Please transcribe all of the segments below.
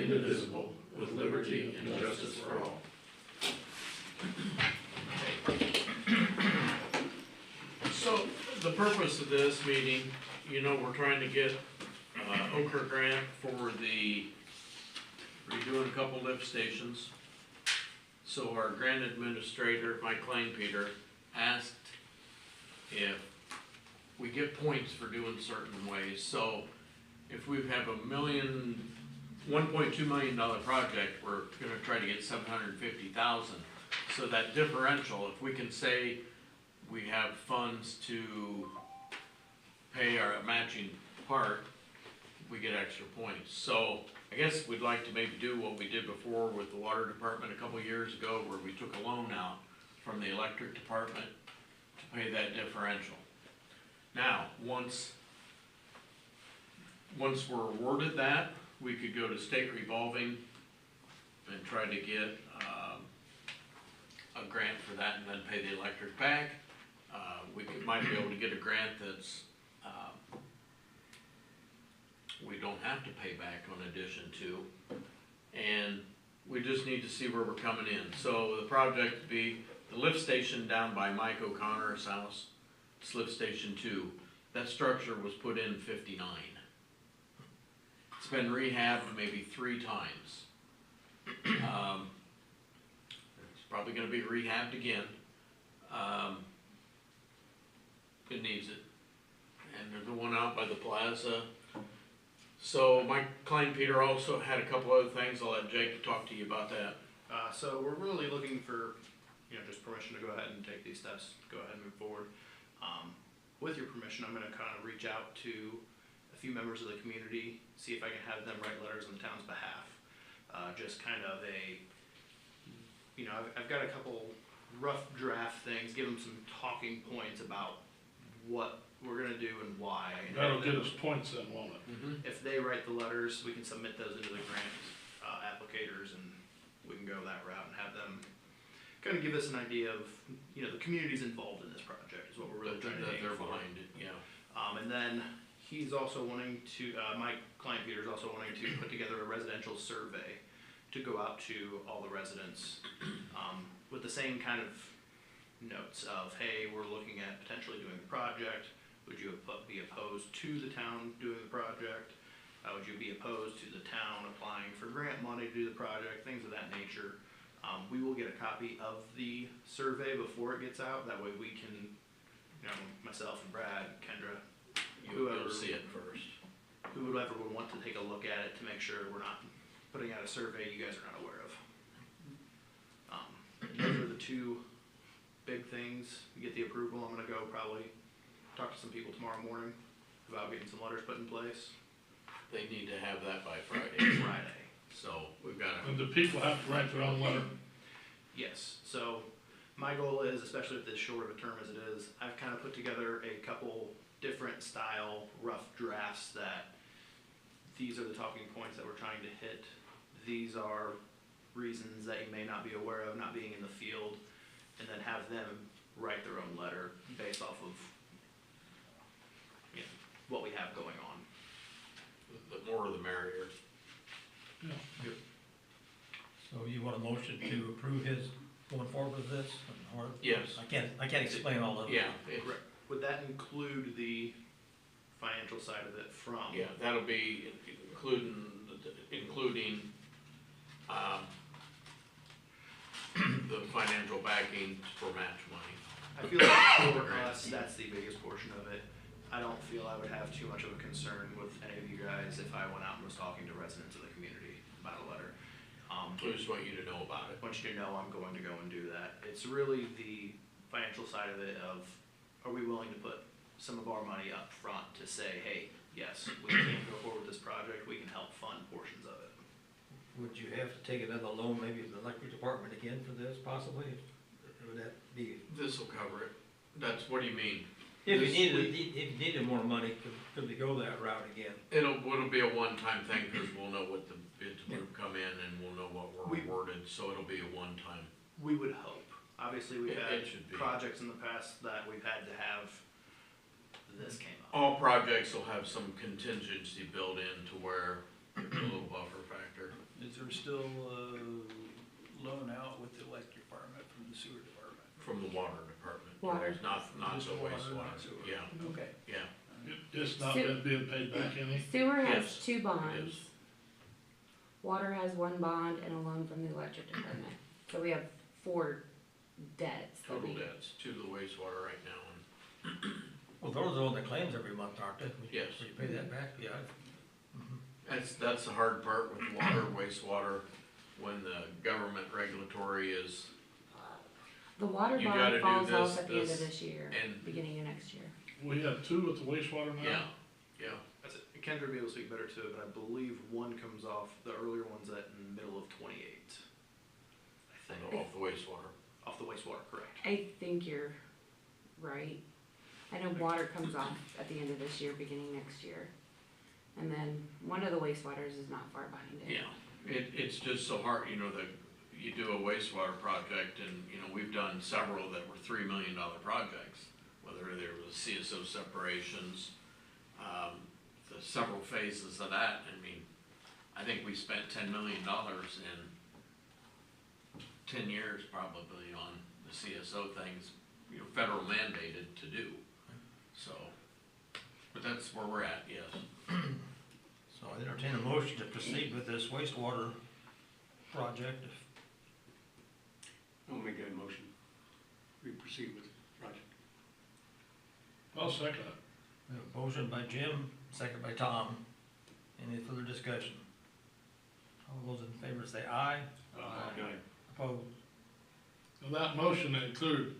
indivisible, with liberty and justice for all. So, the purpose of this meeting, you know, we're trying to get, Ochre grant for the redoing a couple lift stations. So our grant administrator, Mike Kleinpeter, asked if we get points for doing certain ways. So if we have $1.2 million project, we're gonna try to get 750,000. So that differential, if we can say we have funds to pay our matching part, we get extra points. So I guess we'd like to maybe do what we did before with the water department a couple years ago, where we took a loan out from the electric department to pay that differential. Now, once we're awarded that, we could go to state revolving and try to get a grant for that and then pay the electric back. Might be able to get a grant that's we don't have to pay back on addition to, and we just need to see where we're coming in. So the project would be the lift station down by Mike O'Connor's house. It's lift station 2. That structure was put in '59. It's been rehabbed maybe 3 times. It's probably gonna be rehabbed again. It needs it. And there's the one out by the plaza. So Mike Kleinpeter also had a couple other things. I'll let Jake talk to you about that. So we're really looking for, just permission to go ahead and take these steps, go ahead and move forward. With your permission, I'm gonna kind of reach out to a few members of the community, see if I can have them write letters on the town's behalf. Just kind of I've got a couple rough draft things, give them some talking points about what we're gonna do and why. And That'll get us points then, won't it? if they write the letters, we can submit those into the grant applicators, and we can go that route and have them kind of give us an idea of, the community's involved in this project is what we're really trying to That aim they're for. behind it, yeah. And then he's also wanting to, Mike Kleinpeter's also wanting to put together a residential survey to go out to all the residents, with the same kind of notes of, hey, we're looking at potentially doing the project. Would you be opposed to the town doing the project? Would you be opposed to the town applying for grant money to do the project? Things of that nature. We will get a copy of the survey before it gets out. That way we can, myself and Brad, Kendra, You'll see it first. whoever would want to take a look at it to make sure we're not putting out a survey you guys are not aware of. Those are the 2 big things. We get the approval. I'm gonna go probably talk to some people tomorrow morning about getting some letters put in place. They need to have that by Friday. Friday. So we've got And the people have to write their own letter. Yes, so my goal is, especially with this short of a term as it is, I've kind of put together a couple different style rough drafts that these are the talking points that we're trying to hit. These are reasons that you may not be aware of, not being in the field, and then have them write their own letter based off of what we have going on. the more the merrier. Yeah. So you want a motion to approve his going forward with this, or? Yes. I can't explain all of it. Yeah, Would that include the financial side of it from? yeah, that'll be including the financial backing for match money. I feel like for us, that's the biggest portion of it. I don't feel I would have too much of a concern with any of you guys if I went out and was talking to residents of the community about a letter. We just want you to know about it. I want you to know I'm going to go and do that. It's really the financial side of it of, are we willing to put some of our money up front to say, hey, yes, we can go forward with this project, we can help fund portions of it. Would you have to take another loan, maybe the electric department again for this possibly? Or would that be? This will cover it. What do you mean? If you needed more money, could we go that route again? It'll be a one-time thing, because we'll know what the bids will come in and we'll know what we're awarded, so it'll be a one-time. We would hope. Obviously, we've had It should be. projects in the past that we've had to have, this came up. All projects will have some contingency built in to where a little buffer factor. still, loan out with the electric department from the sewer department. From the water department. Water. Not Just the water, wastewater, not sewer. yeah, Okay. yeah. It's not been being paid back any? Sewer has Yes. 2 bonds. Yes. Water has 1 bond and a loan from the electric department. So we have 4 debts. that Total we- debts to the wastewater right now, and Well, those are the ones that claims every month, aren't they? Yes. So you pay that back, yeah. that's the hard part with water, wastewater, when the government regulatory is, The water You gotta bond do falls this, off at the end of this, this year, and- beginning of next year. We have 2 with the wastewater now? yeah. That's it. Kendra will be able to speak better to it, but I believe one comes off, the earlier one's at in the middle of 28. I think, Off the wastewater. off the wastewater, correct. I think you're right. I know water comes off at the end of this year, beginning next year. And then one of the wastewaters is not far behind it. Yeah, it's just so hard, you know, you do a wastewater project and, you know, we've done several that were $3 million projects. Whether there was CSO separations, the several phases of that, I mean, I think we spent $10 million in 10 years probably on the CSO things, you know, federal mandated to do, so. But that's where we're at, yes. So I entertain a motion to proceed with this wastewater project. I'll make that motion. We proceed with the project. I'll second it. We have a motion by Jim, second by Tom. Any further discussion? All those in favor say aye. Aye. Opposed? And that motion included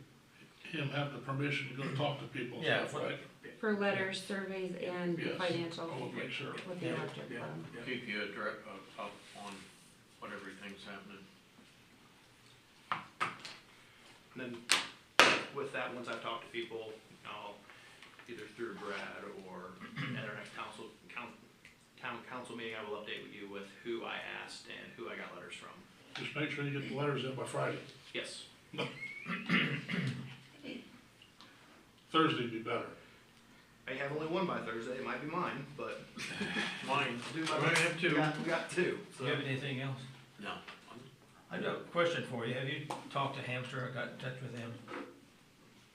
him having the permission to go talk to people and Yeah, stuff, right? For letters, surveys, and Yes. financial I will make sure. with the Yeah. electric Yeah. fund. Keep you up on what everything's happening. And then with that, once I've talked to people, I'll either through Brad or at our next town council meeting, I will update you with who I asked and who I got letters from. Just make sure you get the letters in by Friday. Yes. Thursday'd be better. I have only one by Thursday, it might be mine, but Mine, I'll do my I best. have two. We got 2, Do so. you have anything else? No, I got a question for you. Have you talked to Hamster or got in touch with him?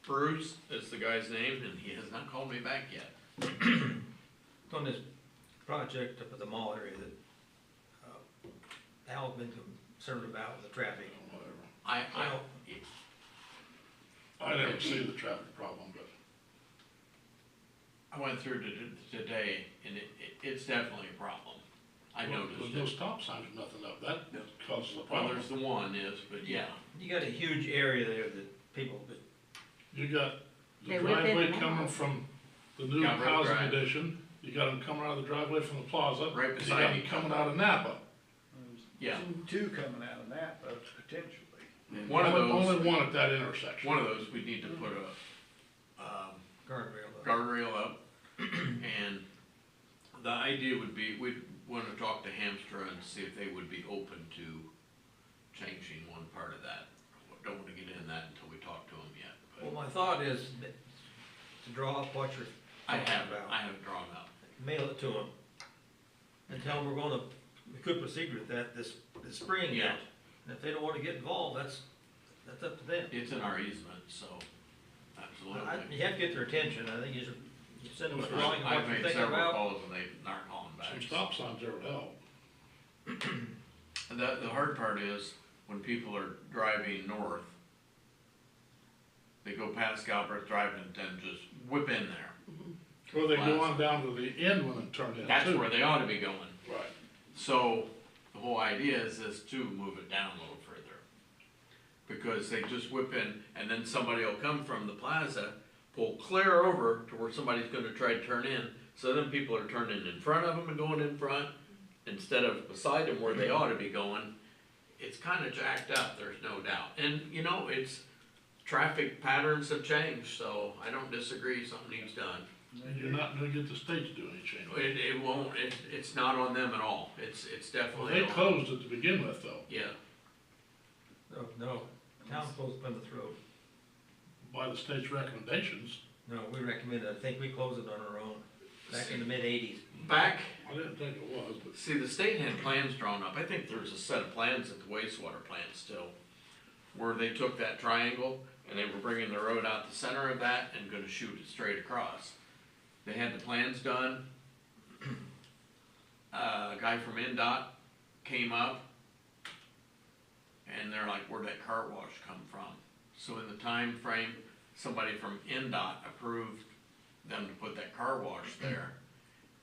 Bruce is the guy's name, and he has not called me back yet. On this project up at the mall area that Al's been concerned about with the traffic. Whatever. I, I never see the traffic problem, but I went through today, and it's definitely a problem. I noticed There's it. no stop signs or nothing up. That causes a Well, problem. there's the one is, but yeah, You got a huge area there that people, that You got the They whip in driveway and out. coming from the new Calvert housing Drive. addition. You got them coming out of the driveway from the plaza. Right You got beside them each coming other. out of Napa. yeah. Two coming out of that, but potentially. One of those, Only one at that intersection. one of those, we need to put a, guardrail. guardrail up. And the idea would be, we'd wanna talk to Hamstra and see if they would be open to changing one part of that. Don't wanna get into that until we talk to them yet, Well, but my thought is that to draw up what you're I talking have about. drawn up. Mail it to them. And tell them we could proceed with that this spring Yeah. yet. And if they don't wanna get involved, that's up to them. It's in our easement, so, absolutely. You have to get their attention. I think you send them a drawing of I've what you're made thinking several about. calls and they're not calling back. Some stop signs there would help. And the hard part is, when people are driving north, they go past Galbraith Drive and then just whip in there. Or they go on down to the end when they turn in That's too. where they ought to be going. Right. So, the whole idea is to move it down a little further. Because they just whip in, and then somebody will come from the plaza, pull clear over to where somebody's gonna try to turn in, so then people are turning in front of them and going in front, instead of beside them where they ought to be going. It's kinda jacked up, there's no doubt, and, you know, traffic patterns have changed, so I don't disagree, something needs done. And you're not gonna get the state to do any change. It won't, it's not on them at all, it's Well, definitely. they on- closed it to begin with though, Yeah, No, town's supposed to Plymouth Road. by the state's recommendations. No, we recommend, I think we close it on our own. back in the mid-80s. Back, I didn't think it was, but see, the state had plans drawn up, I think there's a set of plans at the wastewater plant still, where they took that triangle and they were bringing the road out the center of that and gonna shoot it straight across. They had the plans done. A guy from NDOT came up and they're like, where'd that car wash come from? So in the time frame, somebody from NDOT approved them to put that car wash there.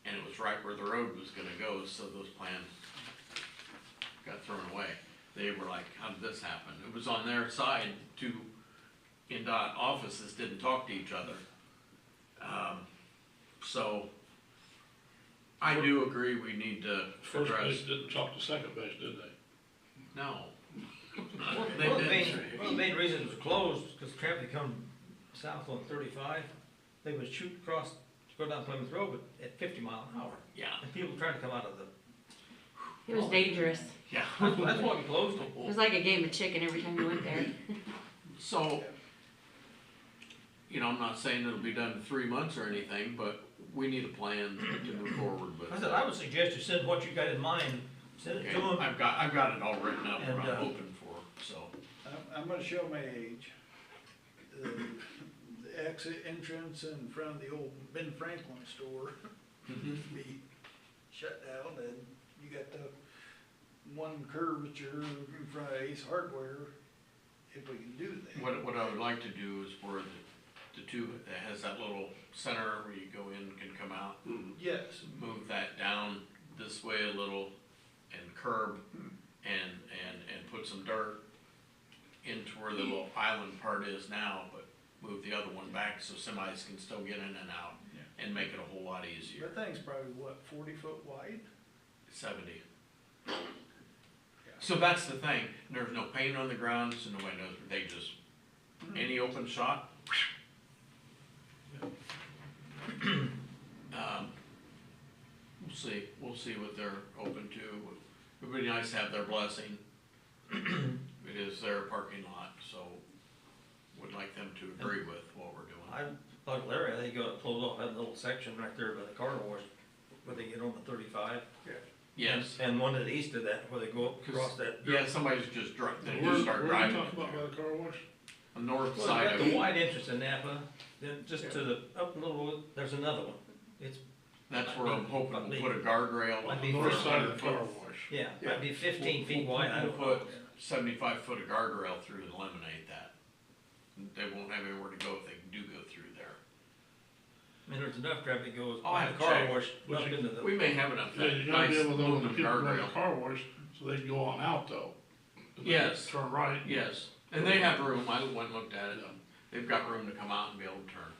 And it was right where the road was gonna go, so those plans got thrown away. They were like, how did this happen? It was on their side, two NDOT offices didn't talk to each other. So, I do agree we need to first address, base didn't talk to second base, did they? no. Well, They the didn't. main reason it was closed, because traffic come south on 35, they would shoot across, to go down Plymouth Road at 50 mile an hour. Yeah, And people trying to come out of the, It was dangerous. yeah. that's why we closed them. It was like a game of chicken every time you went there. So, you know, I'm not saying it'll be done in 3 months or anything, but we need a plan to move forward with. I said, I would suggest you send what you got in mind, send it Okay, to them. I've got it all written up, what And, I'm hoping for, so. I'm gonna show my age. The exit entrance in front of the old Ben Franklin store be shut down, and you got the one curvature in front of Ace Hardware, if we can do that. What I would like to do is where the two, that has that little center where you go in, can come out, Yes, move that down this way a little and curb and put some dirt into where the little island part is now, but move the other one back so semis can still get in and out and make it a whole lot easier. that thing's probably what, 40 foot wide? 70. So that's the thing, there's no paint on the ground, so nobody knows, they just, any open shot. We'll see what they're open to. It would be nice to have their blessing. It is their parking lot, so would like them to agree with what we're doing. I thought Larry, they go to close off that little section right there by the car wash, where they get on the 35. Yes, And one to the east of that, where they go across that. yeah, somebody's just they Where just start you driving. talking about by the car wash? The north Well, side you of got the it, wide entrance in Napa, then just to the, up a little, there's another one. It's, that's where I'm hoping we'll put a guardrail on Might the be North first side of 100 the car foot. wash. yeah, might be 15 feet wide, I We'll don't know. put 75 foot of guardrail through to eliminate that. They won't have anywhere to go if they do go through there. I mean, there's enough traffic goes I'll by have the to car check. wash But up you- into the. We may have enough, Yeah, you gotta nice be able to know the aluminum people by the guardrail. car wash, so they can go on out though. If they Yes. Turn right. Yes, and they have room, I went and looked at it, Yeah. they've got room to come out and be able to turn.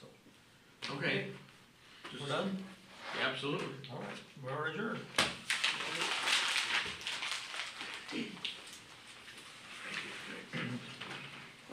So, okay, We're done? yeah, absolutely. All right, we're adjourned.